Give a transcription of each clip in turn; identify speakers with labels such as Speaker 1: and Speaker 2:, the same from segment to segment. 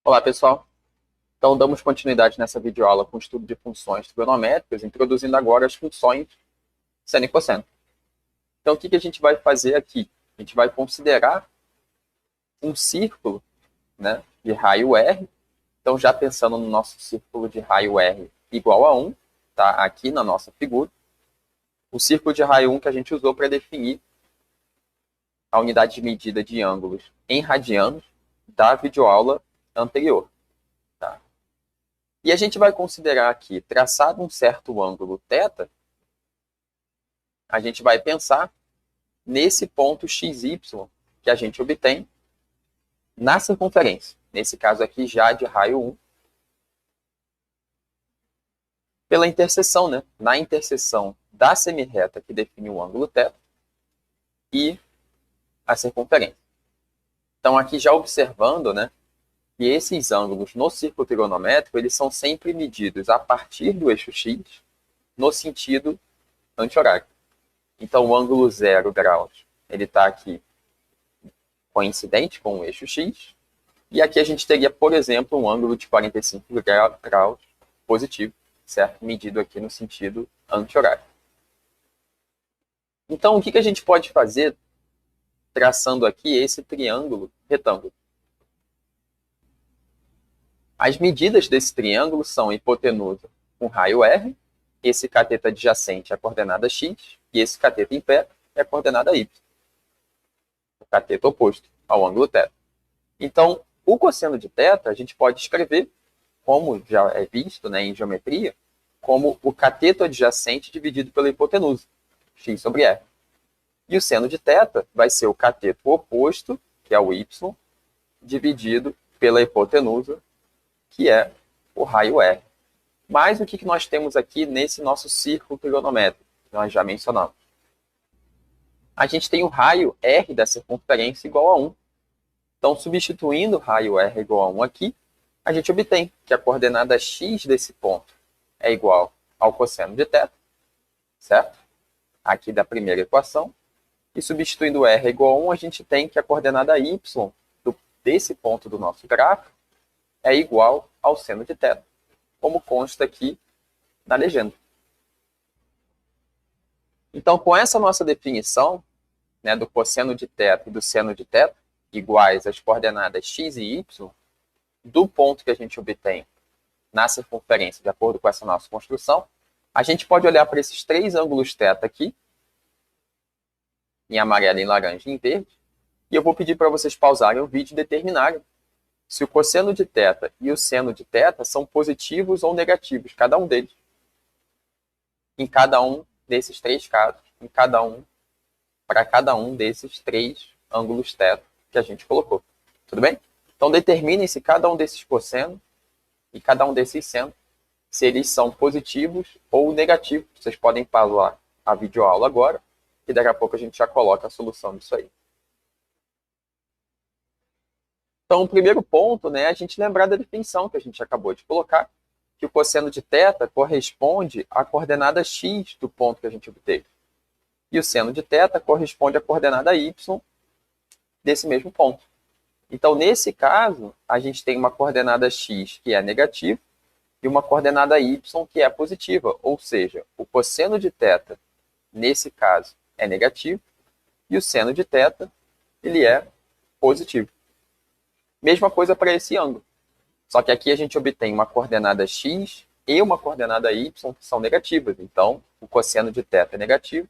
Speaker 1: Olá, pessoal. Então, damos continuidade nessa videoaula com o estudo de funções trigonométricas, introduzindo agora as funções seno e cosseno. Então, o que a gente vai fazer aqui? A gente vai considerar um círculo, né, de raio R. Então, já pensando no nosso círculo de raio R igual a 1, tá? Aqui na nossa figura. O círculo de raio 1 que a gente usou para definir a unidade de medida de ângulos em radianos da videoaula anterior. Tá? E a gente vai considerar aqui, traçado um certo ângulo θ, a gente vai pensar nesse ponto XY que a gente obtém na circunferência. Nesse caso aqui, já de raio 1, pela interseção, né? Na interseção da semirreta que define o ângulo θ e a circunferência. Então, aqui já observando, né, que esses ângulos no círculo trigonométrico, eles são sempre medidos a partir do eixo X no sentido anti-horário. Então, o ângulo 0 graus, ele está aqui coincidente com o eixo X. E aqui a gente teria, por exemplo, um ângulo de 45 graus positivo, certo? Medido aqui no sentido anti-horário. Então, o que a gente pode fazer traçando aqui esse triângulo retângulo? As medidas desse triângulo são hipotenusa com raio R, esse cateto adjacente é a coordenada X, e esse cateto em pé é a coordenada Y. O cateto oposto ao ângulo θ. Então, o cosseno de θ a gente pode escrever, como já é visto, né, em geometria, como o cateto adjacente dividido pela hipotenusa, x sobre r. E o seno de θ vai ser o cateto oposto, que é o y, dividido pela hipotenusa, que é o raio r. Mas o que nós temos aqui nesse nosso círculo trigonométrico, que nós já mencionamos? A gente tem o raio r da circunferência igual a 1. Então, substituindo o raio r igual a 1 aqui, a gente obtém que a coordenada x desse ponto é igual ao cosseno de θ, certo? Aqui da primeira equação. E substituindo r igual a 1, a gente tem que a coordenada y desse ponto do nosso gráfico é igual ao seno de θ, como consta aqui na legenda. Então, com essa nossa definição, né, do cosseno de θ e do seno de θ, iguais às coordenadas x e y, do ponto que a gente obtém na circunferência, de acordo com essa nossa construção, a gente pode olhar para esses três ângulos θ aqui, em amarelo, em laranja e em verde, e eu vou pedir para vocês pausarem o vídeo e determinarem se o cosseno de θ e o seno de θ são positivos ou negativos, cada um deles. Em cada um desses três casos, para cada um desses três ângulos θ que a gente colocou. Tudo bem? Então, determinem se cada um desses cossenos e cada um desses senos, se eles são positivos ou negativos. Vocês podem pausar a videoaula agora, e daqui a pouco a gente já coloca a solução disso aí. Então, o primeiro ponto, né, é a gente lembrar da definição que a gente acabou de colocar, que o cosseno de θ corresponde à coordenada x do ponto que a gente obteve. E o seno de θ corresponde à coordenada y desse mesmo ponto. Então, nesse caso, a gente tem uma coordenada x que é negativa e uma coordenada y que é positiva. Ou seja, o cosseno de θ, nesse caso, é negativo e o seno de θ, ele é positivo. Mesma coisa para esse ângulo. Só que aqui a gente obtém uma coordenada x e uma coordenada y que são negativas. Então, o cosseno de θ é negativo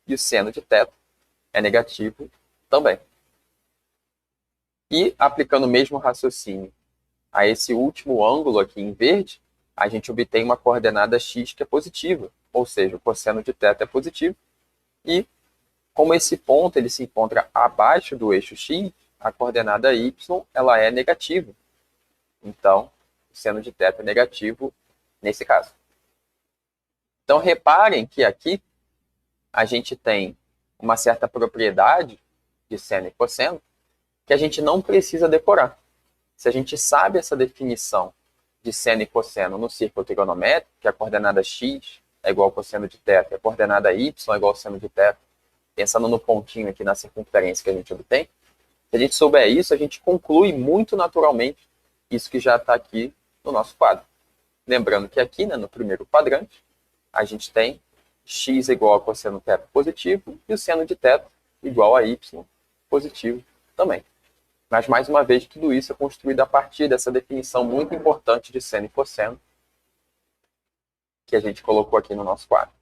Speaker 1: e o seno de θ é negativo também. E, aplicando o mesmo raciocínio a esse último ângulo aqui em verde, a gente obtém uma coordenada x que é positiva. Ou seja, o cosseno de θ é positivo. E, como esse ponto ele se encontra abaixo do eixo x, a coordenada y ela é negativa. Então, o seno de θ é negativo nesse caso. Então, reparem que aqui a gente tem uma certa propriedade de seno e cosseno que a gente não precisa decorar. Se a gente sabe essa definição de seno e cosseno no círculo trigonométrico, que a coordenada x é igual ao cosseno de θ, e a coordenada y é igual ao seno de θ, pensando no pontinho aqui na circunferência que a gente obtém, se a gente souber isso, a gente conclui muito naturalmente Isso que já está aqui no nosso quadro. Lembrando que aqui, né, no primeiro quadrante, a gente tem x igual a cosseno θ positivo e o seno de θ igual a y positivo também. Mas, mais uma vez, tudo isso é construído a partir dessa definição muito importante de seno e cosseno que a gente colocou aqui no nosso quadro.